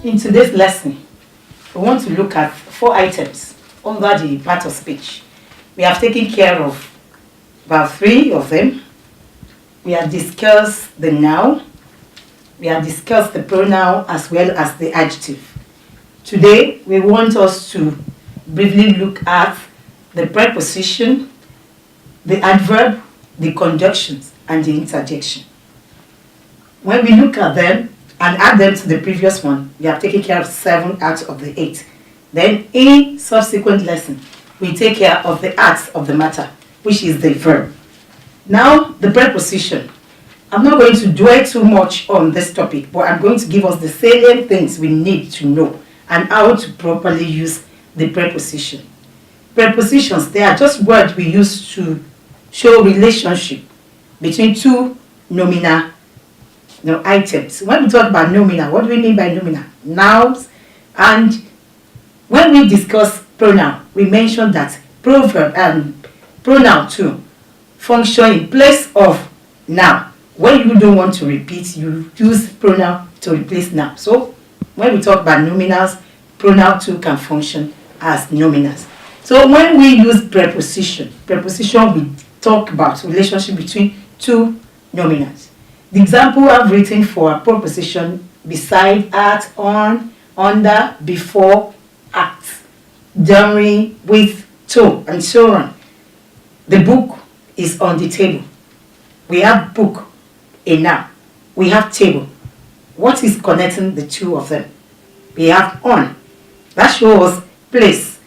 In today's lesson, we want to look at 4 items under the part of speech. We have taken care of about 3 of them. We have discussed the noun, we have discussed the pronoun as well as the adjective. Today, we want us to briefly look at the preposition, the adverb, the conjunctions, and the interjection. When we look at them and add them to the previous one, we have taken care of 7 out of the 8. Then in subsequent lesson, we take care of the acts of the matter, which is the verb. Now, the preposition. I'm not going to dwell too much on this topic, but I'm going to give us the salient things we need to know and how to properly use the preposition. Prepositions, they are just words we use to show relationship between 2 nominal items. When we talk about nominal, what do we mean by nominal? Nouns. And when we discuss pronoun, we mentioned that proverb and pronoun too function in place of noun. When you don't want to repeat, you use pronoun to replace noun. So when we talk about nominals, pronoun too can function as nominals. So when we use preposition, we talk about relationship between 2 nominals. The example I've written for a preposition: beside, at, on, under, before, at, during, with, to, and so on. The book is on the table. We have book, a noun. We have table. What is connecting the 2 of them? We have on. That shows us place,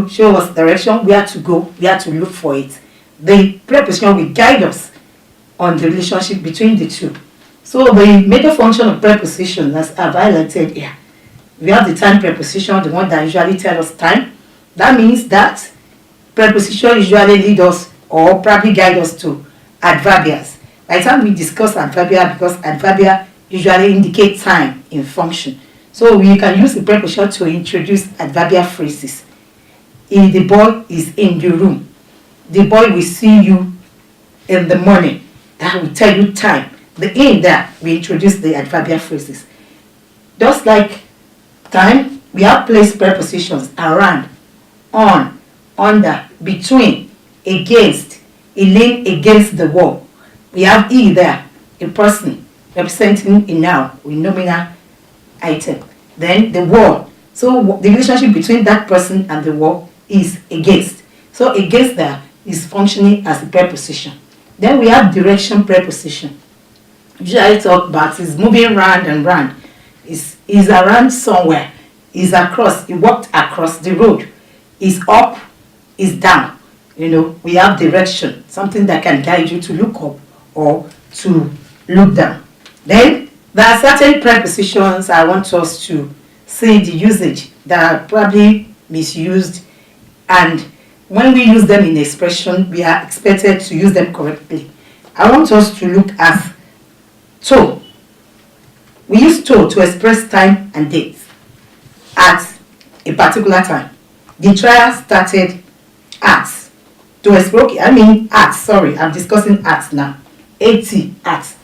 show us direction, where to go, where to look for it. The preposition will guide us on the relationship between the 2. So the major function of preposition, as I've highlighted here, we have the time preposition, the one that usually tells us time. That means that preposition usually lead us or probably guide us to adverbials. By the time we discuss adverbia, because adverbia usually indicate time in function. So we can use the preposition to introduce adverbial phrases. The boy is in the room. The boy will see you in the morning. That will tell you time. The in there, we introduce the adverbial phrases. Just like time, we have place prepositions: around, on, under, between, against, a lean against the wall. We have there, a person representing a noun, a nominal item. Then the wall. So the relationship between that person and the wall is against. So against there is functioning as a preposition. Then we have direction preposition. Usually talk about is moving round and round. Is around somewhere. Is across. He walked across the road. Is up. Is down. We have direction. Something that can guide you to look up or to look down. Then there are certain prepositions I want us to see the usage that are probably misused, and when we use them in expression, we are expected to use them correctly. I want us to look at to. We use to express time and date at a particular time. The trial started at. To express, I'm discussing at now. 80 at.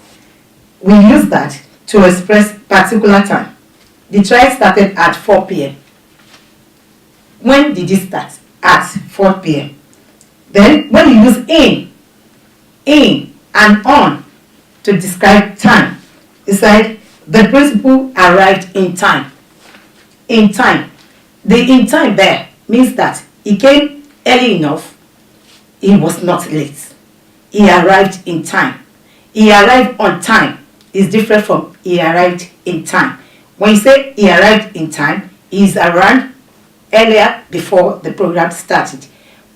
We use that to express particular time. The trial started at 4 p.m. When did it start? At 4 p.m. Then when you use in and on to describe time, it's like the principal arrived in time. In time. The in time there means that he came early enough, he was not late. He arrived in time. He arrived on time is different from he arrived in time. When you say he arrived in time, he is around earlier before the program started.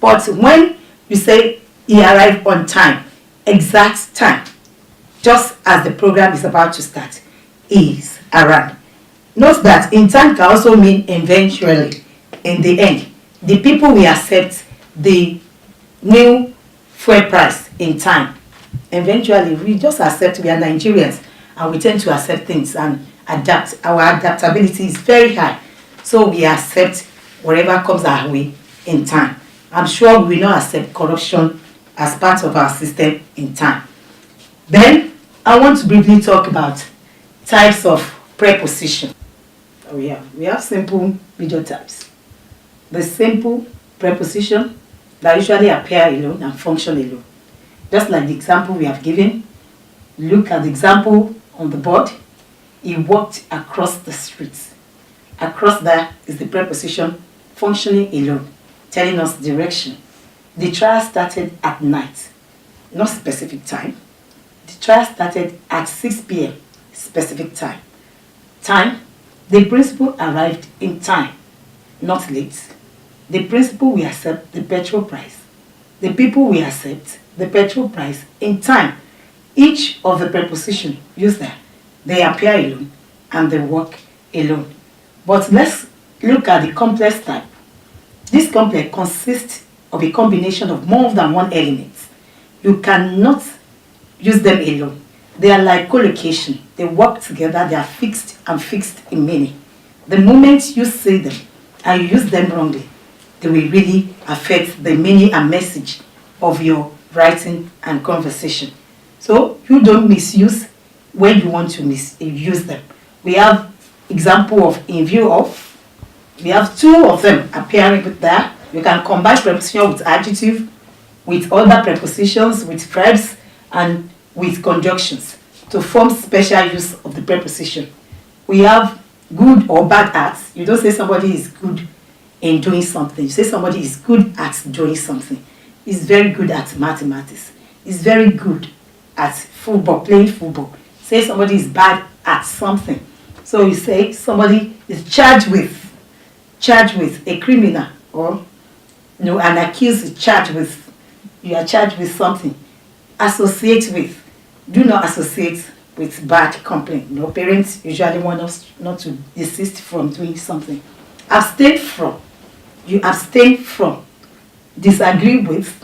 But when you say he arrived on time, exact time, just as the program is about to start, he is around. Note that in time can also mean eventually, in the end. The people will accept the new fuel price in time. Eventually, we just accept. We are Nigerians and we tend to accept things and adapt. Our adaptability is very high. So we accept whatever comes our way in time. I'm sure we will not accept corruption as part of our system in time. Then I want to briefly talk about types of preposition. we have simple major types. The simple preposition that usually appear alone and function alone. Just like the example we have given. Look at the example on the board. He walked across the street. Across there is the preposition functioning alone, telling us direction. The trial started at night, not specific time. The trial started at 6 p.m., specific time. Time, the principal arrived in time, not late. The principal will accept the petrol price. The people will accept the petrol price in time. Each of the prepositions used there, they appear alone and they work alone. But let's look at the complex type. This complex consists of a combination of more than one element. You cannot use them alone. They are like collocation. They work together. They are fixed and fixed in meaning. The moment you say them and you use them wrongly, they will really affect the meaning and message of your writing and conversation. So you don't misuse when you want to use them. We have example of in view of. We have two of them appearing there. You can combine preposition with adjective, with other prepositions, with verbs, and with conjunctions to form special use of the preposition. We have good or bad at. You don't say somebody is good in doing something. You say somebody is good at doing something. He's very good at mathematics. He's very good at football, playing football. Say somebody is bad at something. So you say somebody is charged with a criminal, or an accused is charged with, you are charged with something. Associate with. Do not associate with bad company. Parents usually want us not to desist from doing something. Abstain from. You abstain from. Disagree with.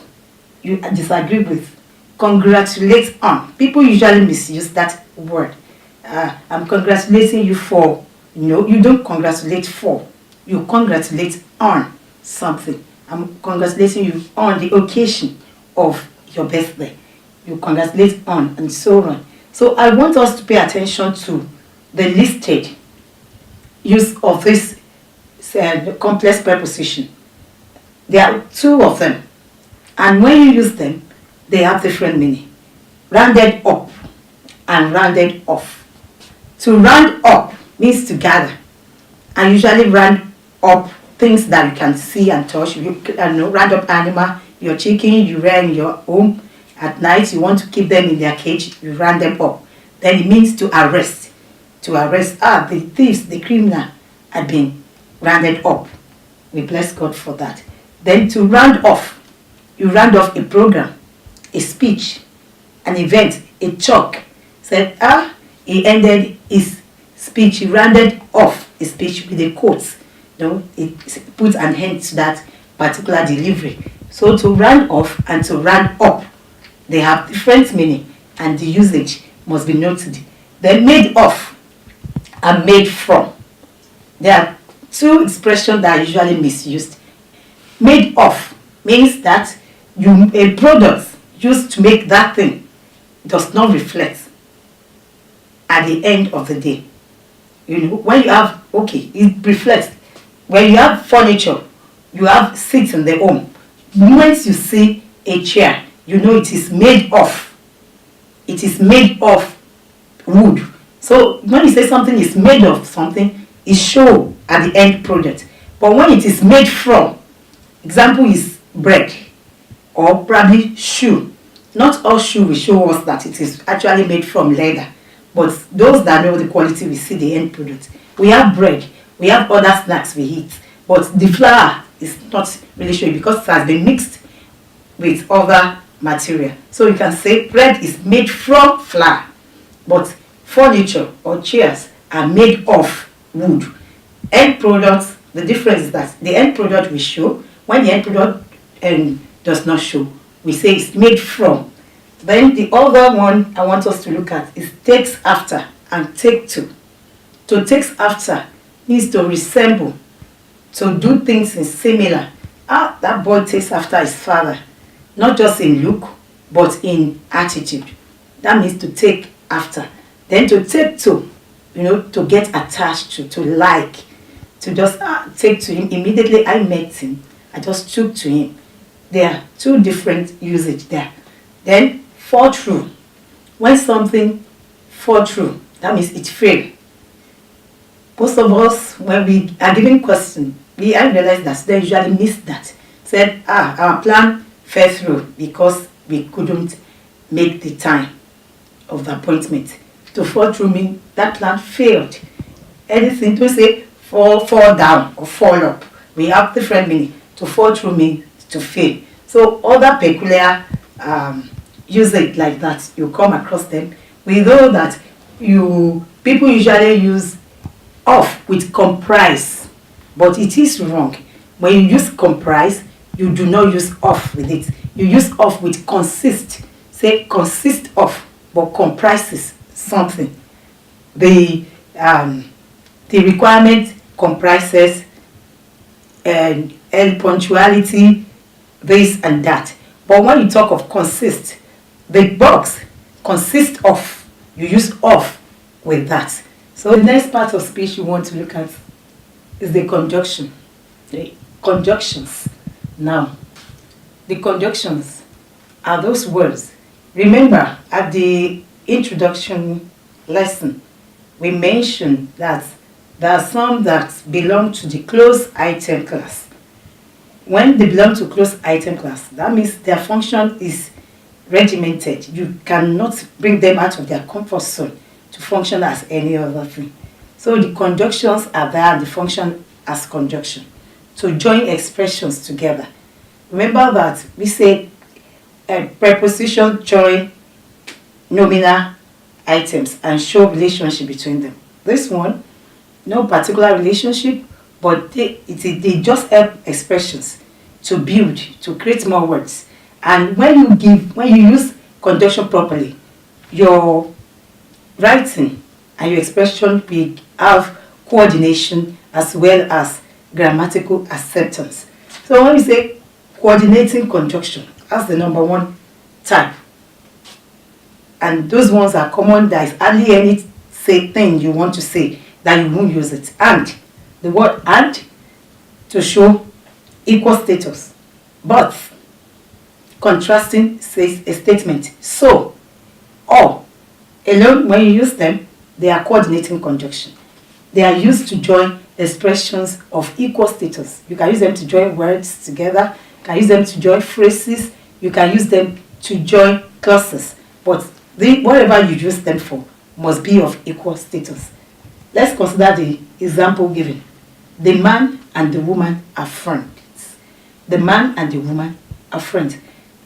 You disagree with. Congratulate on. People usually misuse that word. I'm congratulating you for. You don't congratulate for. You congratulate on something. I'm congratulating you on the occasion of your birthday. You congratulate on, and so on. So I want us to pay attention to the listed use of this complex preposition. There are two of them. And when you use them, they have different meaning. Rounded up and rounded off. To round up means to gather. And usually round up things that you can see and touch. Round up animal, your chicken you rear in your home. At night, you want to keep them in their cage, you round them up. Then it means to arrest. To arrest, the thieves, the criminal had been rounded up. We bless God for that. Then to round off, you round off a program, a speech, an event, a talk. Said, he ended his speech, he rounded off his speech with a quote. It puts an end to that particular delivery. So to round off and to round up, they have different meaning and the usage must be noted. Then made of and made from. There are two expressions that are usually misused. Made of means that a product used to make that thing does not reflect at the end of the day. When you have, it reflects. When you have furniture, you have seats in the home. Once you see a chair, it is made of. It is made of wood. So when you say something is made of something, it shows at the end product. But when it is made from, example is bread or probably shoe. Not all shoe will show us that it is actually made from leather. But those that know the quality will see the end product. We have bread. We have other snacks we eat. But the flour is not really showing because it has been mixed with other material. So you can say bread is made from flour. But furniture or chairs are made of wood. End products, the difference is that the end product will show. When the end product does not show, we say it's made from. Then the other one I want us to look at is takes after and take to. To take after means to resemble, to do things in similar. That boy takes after his father, not just in look, but in attitude. That means to take after. Then to take to to get attached to like, to just take to him. Immediately I met him, I just took to him. There are two different usage there. Then fall through. When something fall through, that means it failed. Most of us, when we are given question, I realize that they usually miss that. Said, our plan fell through because we couldn't make the time of the appointment. To fall through means that plan failed. Anything to say fall down or fall up, we have different meaning. To fall through means to fail. So other peculiar usage like that, you come across them. We know that people usually use of with comprise, but it is wrong. When you use comprise, you do not use of with it. You use of with consist. Say consist of, but comprises something. The requirement comprises and punctuality, this and that. But when you talk of consist, the box consists of, you use of with that. So the next part of speech you want to look at is the conjunction. The conjunctions. Now, the conjunctions are those words. Remember, at the introduction lesson, we mentioned that there are some that belong to the closed item class. When they belong to closed item class, that means their function is regimented. You cannot bring them out of their comfort zone to function as any other thing. So the conjunctions are there, the function as conjunction. To join expressions together. Remember that we said preposition join nominal items and show relationship between them. This one, no particular relationship, but they just help expressions to build, to create more words. And when you use conjunction properly, your writing and your expression will have coordination as well as grammatical acceptance. So when we say coordinating conjunction, that's the number one type. And those ones are common. There is hardly any thing you want to say that you won't use it. And, the word and, to show equal status. But, contrasting says a statement. So, or, alone, when you use them, they are coordinating conjunction. They are used to join expressions of equal status. You can use them to join words together. You can use them to join phrases. You can use them to join clauses. But whatever you use them for must be of equal status. Let's consider the example given. The man and the woman are friends. The man and the woman are friends.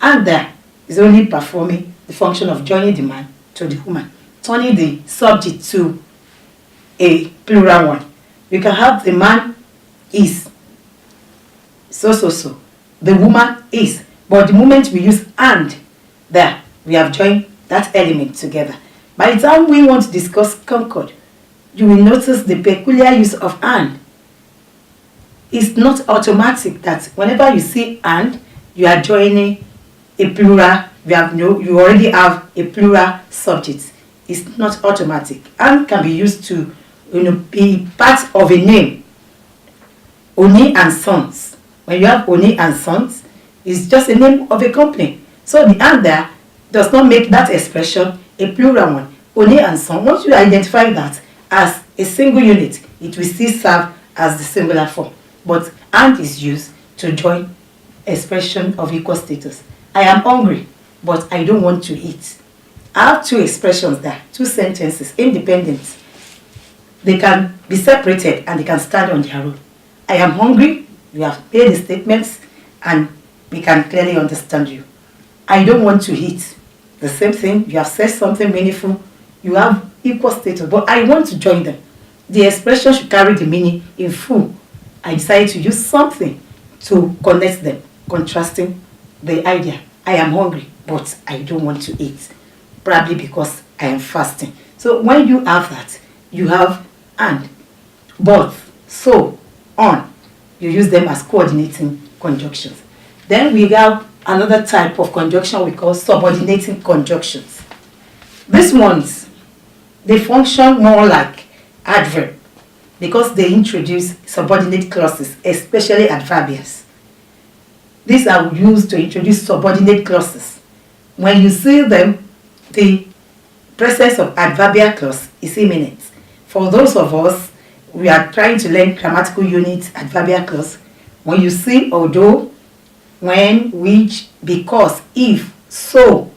And there is only performing the function of joining the man to the woman, turning the subject to a plural one. You can have the man is so. The woman is. But the moment we use and, there, we have joined that element together. By the time we want to discuss concord, you will notice the peculiar use of and. It's not automatic that whenever you see and, you are joining a plural. You already have a plural subject. It's not automatic. And can be used to be part of a name. Oni and Sons. When you have Oni and Sons, it's just a name of a company. So the and there does not make that expression a plural one. Oni and Sons, once you identify that as a single unit, it will still serve as the singular form. But and is used to join expression of equal status. I am hungry, but I don't want to eat. I have two expressions there, two sentences, independent. They can be separated and they can stand on their own. I am hungry, you have made the statements and we can clearly understand you. I don't want to eat. The same thing, you have said something meaningful, you have equal status, but I want to join them. The expression should carry the meaning in full. I decided to use something to connect them, contrasting the idea. I am hungry, but I don't want to eat. Probably because I am fasting. So when you have that, you have and, but, so, on. You use them as coordinating conjunctions. Then we have another type of conjunction we call subordinating conjunctions. These ones, they function more like adverb because they introduce subordinate clauses, especially adverbials. These are used to introduce subordinate clauses. When you see them, the presence of adverbial clause is imminent. For those of us, we are trying to learn grammatical units, adverbial clause. When you see although, when, which, because, if, so,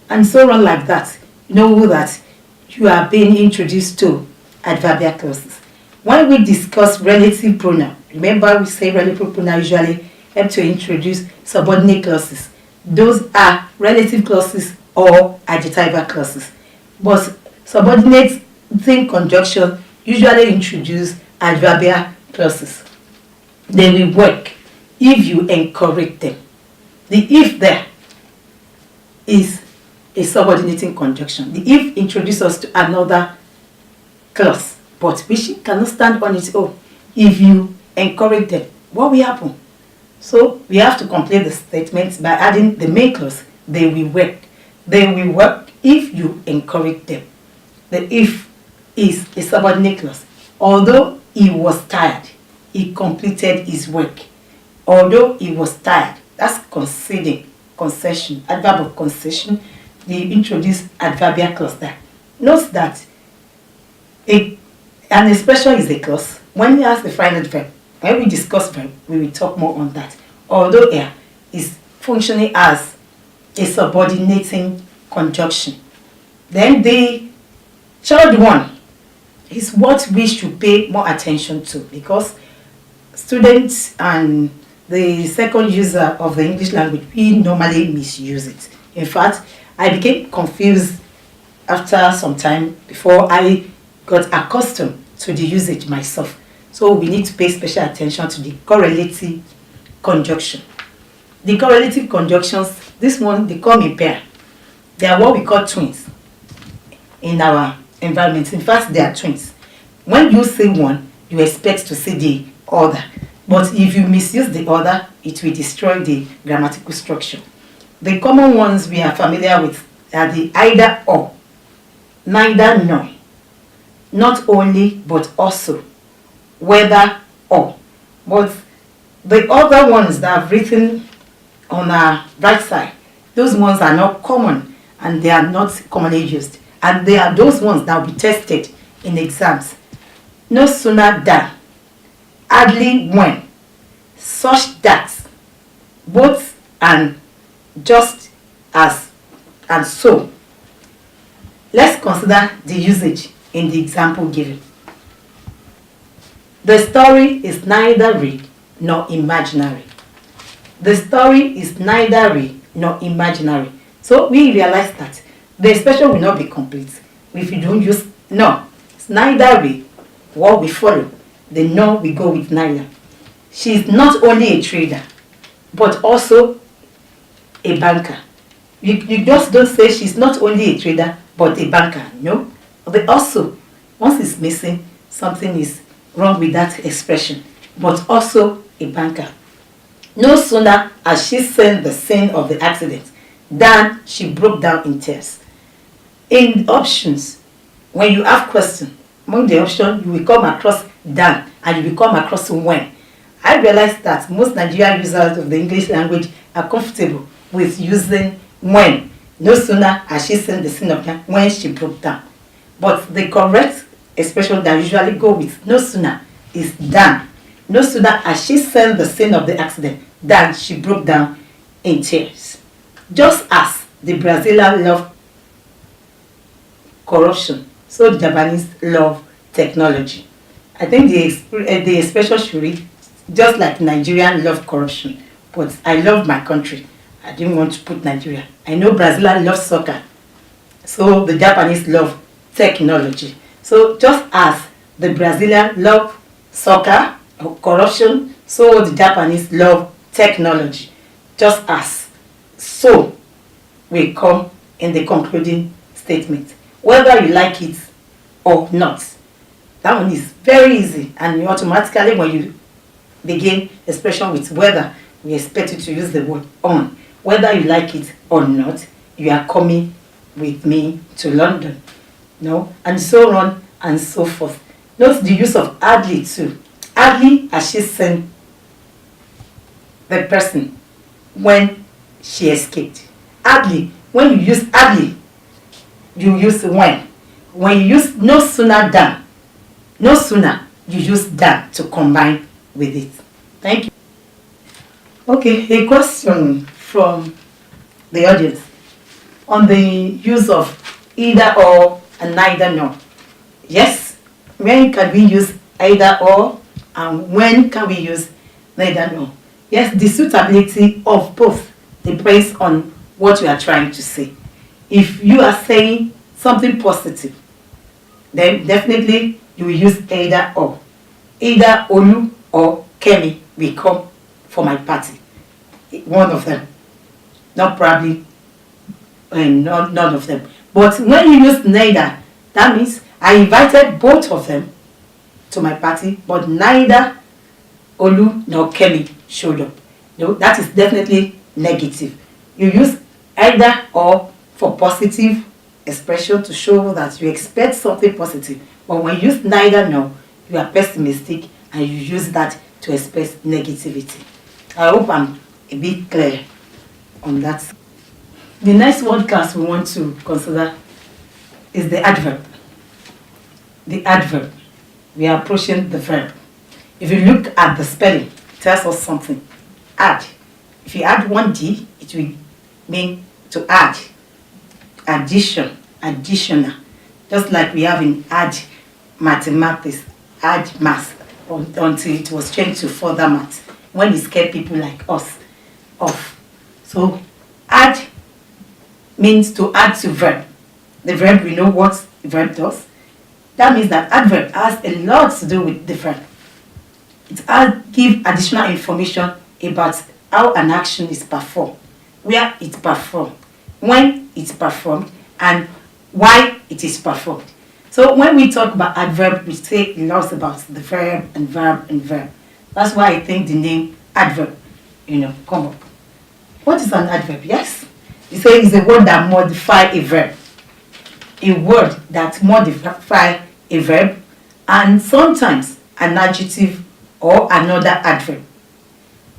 and so on like that, know that you are being introduced to adverbial clauses. When we discuss relative pronoun, remember we say relative pronoun usually help to introduce subordinate clauses. Those are relative clauses or adjectival clauses. But subordinating conjunction usually introduce adverbial clauses. They will work if you encourage them. The if there is a subordinating conjunction. The if introduces us to another clause, but which cannot stand on its own. If you encourage them, what will happen? So we have to complete the statement by adding the main clause. They will work. They will work if you encourage them. The if is a subordinate clause. Although he was tired, he completed his work. Although he was tired, that's conceding, concession, adverb of concession. They introduce adverbial clause there. Note that an expression is a clause. When you ask the final verb, when we discuss verb, we will talk more on that. Although here is functioning as a subordinating conjunction. Then the third one is what we should pay more attention to, because students and the second user of the English language, we normally misuse it. In fact, I became confused after some time before I got accustomed to the usage myself. So we need to pay special attention to the correlative conjunction. The correlative conjunctions, this one, they come in pair. They are what we call twins in our environment. In fact, they are twins. When you say one, you expect to see the other. But if you misuse the other, it will destroy the grammatical structure. The common ones we are familiar with are the either or, neither nor, not only but also, whether or. But the other ones that I've written on our right side, those ones are not common and they are not commonly used. And they are those ones that will be tested in exams. No sooner than, hardly when, such that, both and, just as, and so. Let's consider the usage in the example given. The story is neither real nor imaginary. The story is neither real nor imaginary. So we realize that the expression will not be complete if you don't use no. It's neither real, what we follow. The no, we go with neither. She is not only a trader, but also a banker. You just don't say she's not only a trader, but a banker. No. But also, once it's missing, something is wrong with that expression. But also a banker. No sooner has she seen the scene of the accident than she broke down in tears. In options, when you have question, among the options, you will come across than and you will come across when. I realized that most Nigerian users of the English language are comfortable with using when. No sooner has she seen the scene of that when she broke down. But the correct expression that I usually go with no sooner is than. No sooner has she seen the scene of the accident than she broke down in tears. Just as the Brazilians love corruption, so the Japanese love technology. I think the expression should read just like Nigerian love corruption, but I love my country. I didn't want to put Nigeria. I know Brazilian love soccer, so the Japanese love technology. So just as the Brazilian love soccer or corruption, so the Japanese love technology. Just as. So we come in the concluding statement. Whether you like it or not. That one is very easy, and you automatically, when you begin expression with whether, we expect you to use the word on. Whether you like it or not, you are coming with me to London. No? And so on and so forth. Note the use of hardly too. Hardly has she seen the person when she escaped. Hardly, when you use hardly, you use when. When you use no sooner than, no sooner, you use than to combine with it. Thank you. Okay, a question from the audience on the use of either or and neither nor. Yes, when can we use either or and when can we use neither nor? Yes, the suitability of both depends on what you are trying to say. If you are saying something positive, then definitely you will use either or. Either Olu or Kemi will come for my party. One of them. Not probably none of them. But when you use neither, that means I invited both of them to my party, but neither Olu nor Kemi showed up. No, that is definitely negative. You use either or for positive expression to show that you expect something positive. But when you use neither nor, you are pessimistic and you use that to express negativity. I hope I'm a bit clear on that. The next word class we want to consider is the adverb. The adverb. We are approaching the verb. If you look at the spelling, it tells us something. Add. If you add one D, it will mean to add. Addition, additional. Just like we have in add mathematics, add math, until it was changed to further math, when it scared people like us off. So add means to add to verb. The verb, we know what the verb does. That means that adverb has a lot to do with the verb. It gives additional information about how an action is performed, where it's performed, when it's performed, and why it is performed. So when we talk about adverb, we say a lot about the verb and verb and verb. That's why I think the name adverb, come up. What is an adverb? Yes, you say it's a word that modifies a verb. A word that modifies a verb, and sometimes an adjective or another adverb.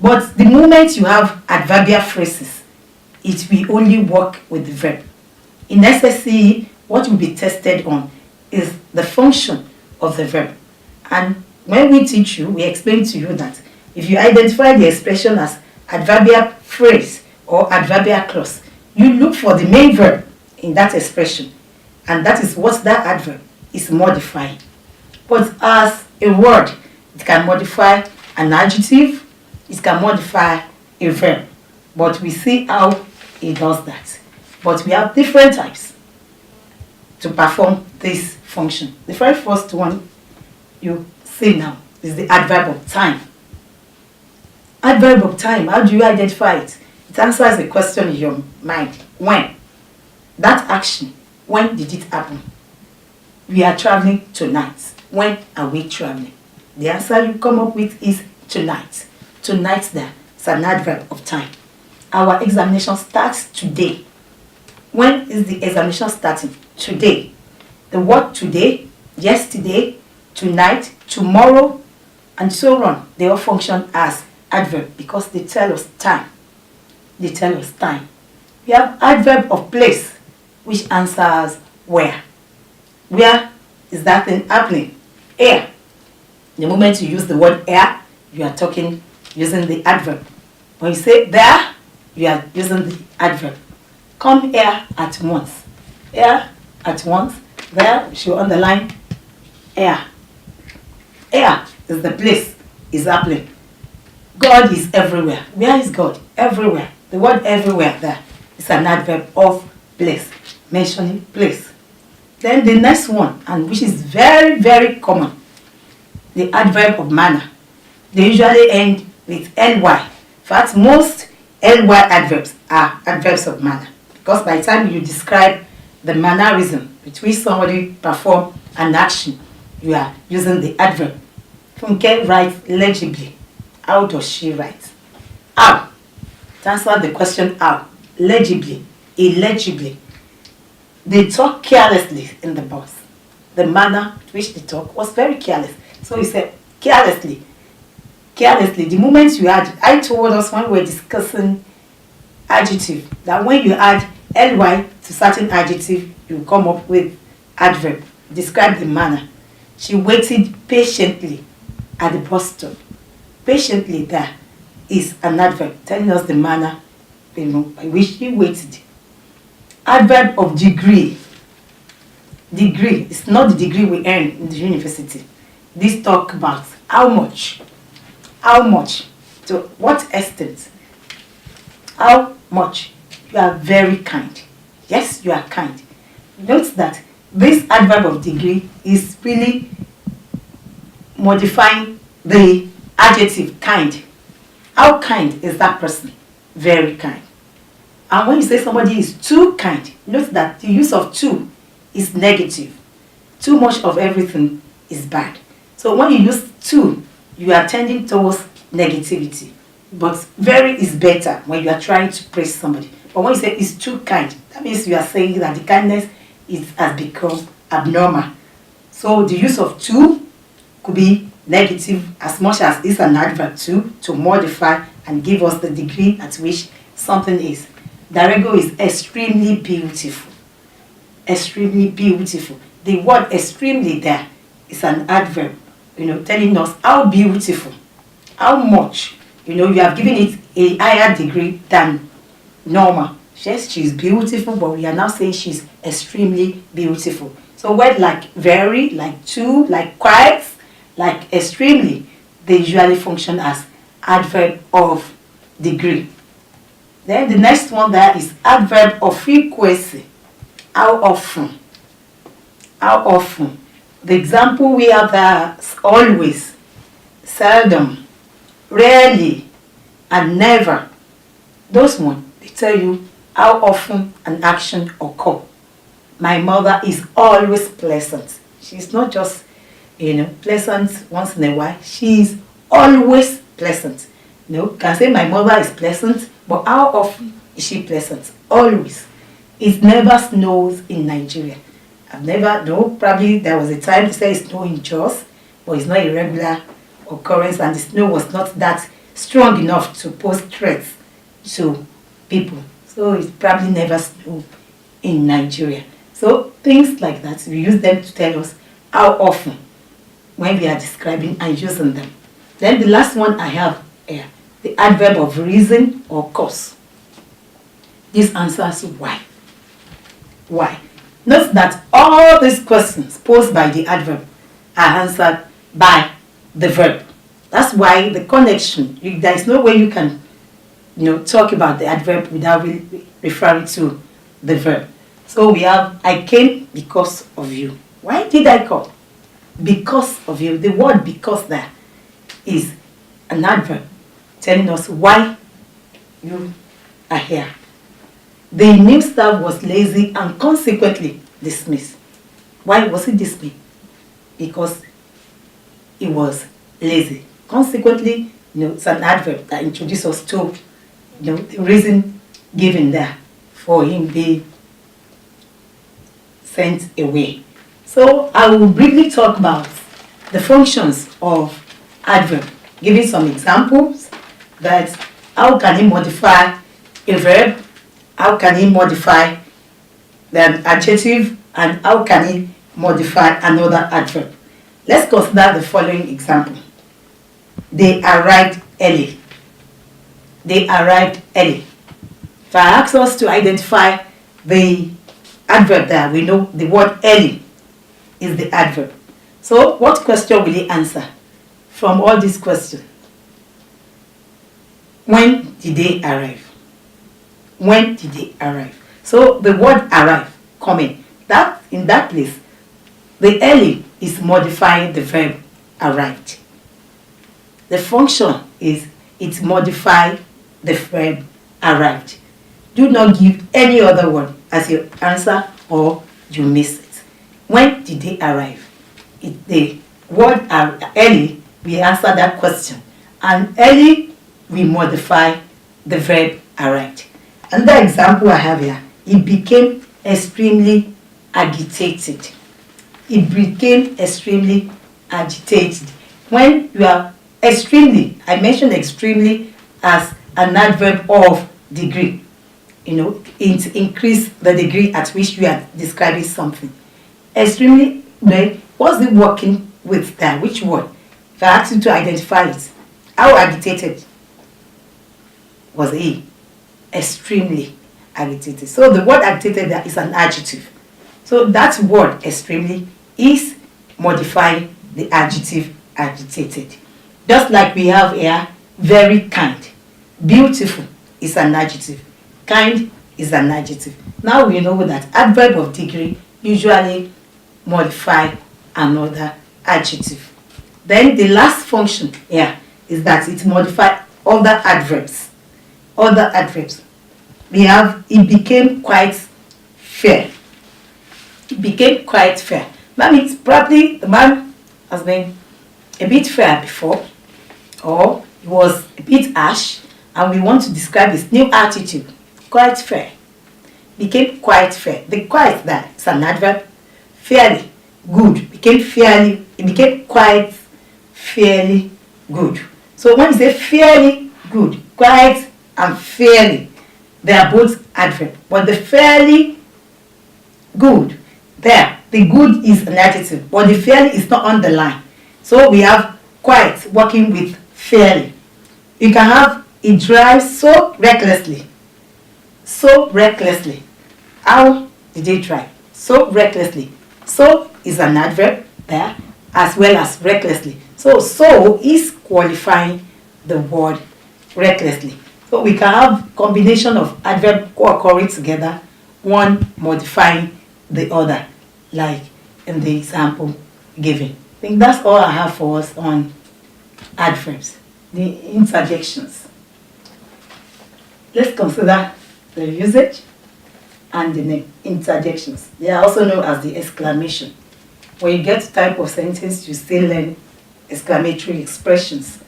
But the moment you have adverbial phrases, it will only work with the verb. In SSCE, what will be tested on is the function of the verb. And when we teach you, we explain to you that if you identify the expression as adverbial phrase or adverbial clause, you look for the main verb in that expression, and that is what that adverb is modifying. But as a word, it can modify an adjective, it can modify a verb, but we see how it does that. But we have different types to perform this function. The very first one you see now is the adverb of time. Adverb of time, how do you identify it? It answers a question in your mind. When? That action, when did it happen? We are traveling tonight. When are we traveling? The answer you come up with is tonight. Tonight there is an adverb of time. Our examination starts today. When is the examination starting? Today. The word today, yesterday, tonight, tomorrow, and so on, they all function as adverb because they tell us time. They tell us time. We have adverb of place, which answers where. Where is that thing happening? Here. The moment you use the word here, you are talking using the adverb. When you say there, you are using the adverb. Come here at once. Here at once. There, you should underline here. Here is the place is happening. God is everywhere. Where is God? Everywhere. The word everywhere there is an adverb of place, mentioning place. Then the next one, and which is very, very common, the adverb of manner. They usually end with ly. In fact, most ly adverbs are adverbs of manner, because by the time you describe the mannerism with which somebody performs an action, you are using the adverb. Funke writes legibly. How does she write? How? To answer the question how. Legibly, illegibly. They talk carelessly in the bus. the manner in which they talk was very careless. So he said, carelessly. Carelessly, the moment you add, I told us when we were discussing adjective, that when you add ly to certain adjective, you come up with adverb. Describe the manner. She waited patiently at the bus stop. Patiently there is an adverb telling us the manner, by which she waited. Adverb of degree. Degree is not the degree we earn in the university. This talk about how much, to what extent, how much. You are very kind. Yes, you are kind. Note that this adverb of degree is really modifying the adjective kind. How kind is that person? Very kind. And when you say somebody is too kind, note that the use of too is negative. Too much of everything is bad. So when you use too, you are tending towards negativity. But very is better when you are trying to praise somebody. But when you say it's too kind, that means you are saying that the kindness has become abnormal. So the use of too could be negative as much as it's an adverb to modify and give us the degree at which something is. Darego is extremely beautiful. Extremely beautiful. The word extremely there is an adverb, telling us how beautiful, how much, you have given it a higher degree than normal. Yes, she's beautiful, but we are now saying she's extremely beautiful. So words like very, like too, like quite, like extremely, they usually function as adverb of degree. Then the next one there is adverb of frequency. How often? How often? The example we have there is always, seldom, rarely, and never. Those ones, they tell you how often an action occurs. My mother is always pleasant. She's not just, pleasant once in a while. She is always pleasant. Can say my mother is pleasant, but how often is she pleasant? Always. It never snows in Nigeria. Probably there was a time to say it snowed in Jos, but it's not a regular occurrence, and the snow was not that strong enough to pose threats to people. So it probably never snowed in Nigeria. So things like that, we use them to tell us how often when we are describing and using them. Then the last one I have here, the adverb of reason or cause. This answers why. Why? Note that all these questions posed by the adverb are answered by the verb. That's why the connection, there is no way you can talk about the adverb without referring to the verb. So we have, I came because of you. Why did I come? Because of you. The word because there is an adverb telling us why you are here. The new staff was lazy and consequently dismissed. Why was he dismissed? Because he was lazy. Consequently, it's an adverb that introduces us to the reason given there for him being sent away. So I will briefly talk about the functions of adverb, giving some examples that how can he modify a verb, how can he modify the adjective, and how can he modify another adverb. Let's consider the following example. They arrived early. They arrived early. If I ask us to identify the adverb there, we know the word early is the adverb. So what question will he answer from all these questions? When did they arrive? When did they arrive? So the word arrive, coming, that in that place, the early is modifying the verb arrived. The function is it modify the verb arrived. Do not give any other word as your answer or you miss it. When did they arrive? The word early, we answer that question. And early, we modify the verb arrived. Another example I have here, he became extremely agitated. he became extremely agitated. When you are extremely, I mentioned extremely as an adverb of degree. You know, it increase the degree at which you are describing something. Extremely, right? What's it working with there? Which word? If I ask you to identify it, how agitated was he? Extremely agitated. So the word agitated there is an adjective. So that word extremely is modifying the adjective agitated. Just like we have here, very kind. Beautiful is an adjective. Kind is an adjective. Now we know that adverb of degree usually modify another adjective. Then the last function here is that it modifies other adverbs. Other adverbs. We have, it became quite fair. It became quite fair. That means probably the man has been a bit fair before, or he was a bit harsh, and we want to describe his new attitude. Quite fair. Became quite fair. The quite there is an adverb. Fairly good. It became quite fairly good. So when you say fairly good, quite and fairly, they are both adverb. But the fairly good, there, the good is an adjective, but the fairly is not on the line. So we have quite working with fairly. You can have it drives so recklessly. So recklessly. How did they drive? So recklessly. So is an adverb there as well as recklessly. So is qualifying the word recklessly. So we can have combination of adverb co-occurring together, one modifying the other, like in the example given. I think that's all I have for us on adverbs, the interjections. Let's consider the usage and the name. Interjections. They are also known as the exclamation. When you get to type of sentence, you still learn exclamatory expressions,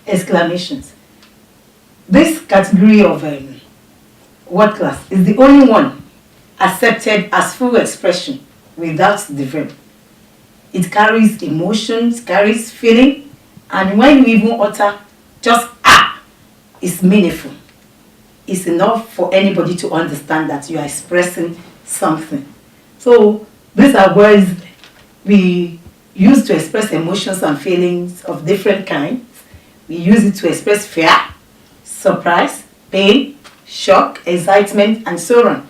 exclamations. This category of word class is the only one accepted as full expression without the verb. It carries emotions, carries feeling, and when you even utter just it's meaningful. It's enough for anybody to understand that you are expressing something. So these are words we use to express emotions and feelings of different kinds. We use it to express fear, surprise, pain, shock, excitement, and so on.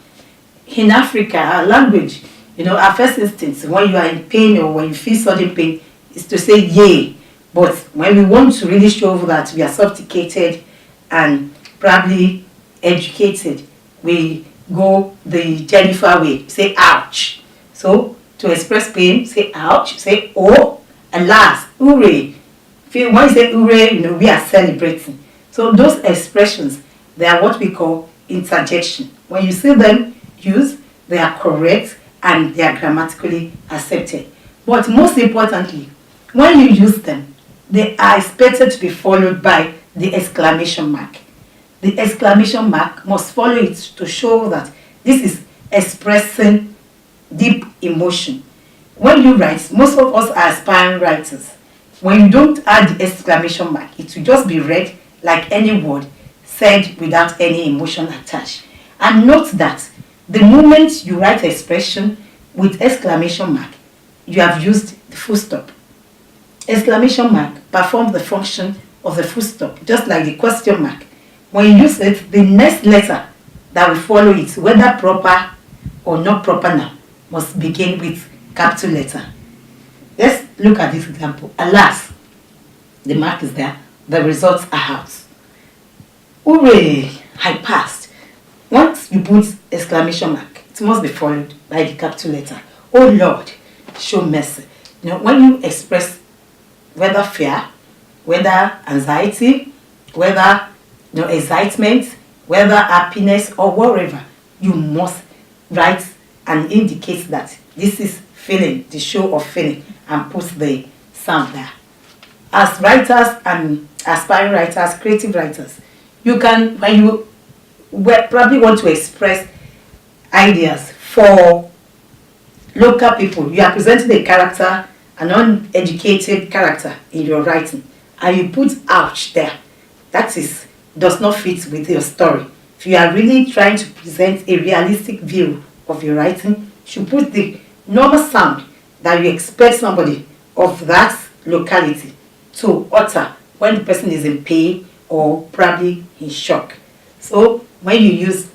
In Africa, our language, our first instinct when you are in pain or when you feel sudden pain is to say yay. But when we want to really show that we are sophisticated and probably educated, we go the Jennifer way, say ouch. So to express pain, say ouch, say oh, and last, hooray. When you say hooray, we are celebrating. So those expressions, they are what we call interjection. When you see them used, they are correct and they are grammatically accepted. But most importantly, when you use them, they are expected to be followed by the exclamation mark. The exclamation mark must follow it to show that this is expressing deep emotion. When you write, most of us are aspiring writers. When you don't add the exclamation mark, it will just be read like any word said without any emotion attached. And note that the moment you write expression with exclamation mark, you have used the full stop. Exclamation mark performs the function of the full stop, just like the question mark. When you use it, the next letter that will follow it, whether proper or not proper now, must begin with capital letter. Let's look at this example. Alas, the mark is there, the results are out. Hooray, I passed. Once you put exclamation mark, it must be followed by the capital letter. Oh Lord, show mercy. When you express whether fear, whether anxiety, whether excitement, whether happiness or whatever, you must write and indicate that this is feeling, the show of feeling, and put the sound there. As writers and aspiring writers, creative writers, you can, when you probably want to express ideas for local people. You are presenting a character, an uneducated character in your writing, and you put ouch there. That does not fit with your story. If you are really trying to present a realistic view of your writing, you should put the normal sound that you expect somebody of that locality to utter when the person is in pain or probably in shock. So when you use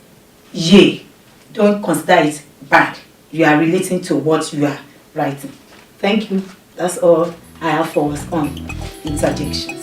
ye, don't consider it bad. You are relating to what you are writing. Thank you. That's all I have for us on interjections.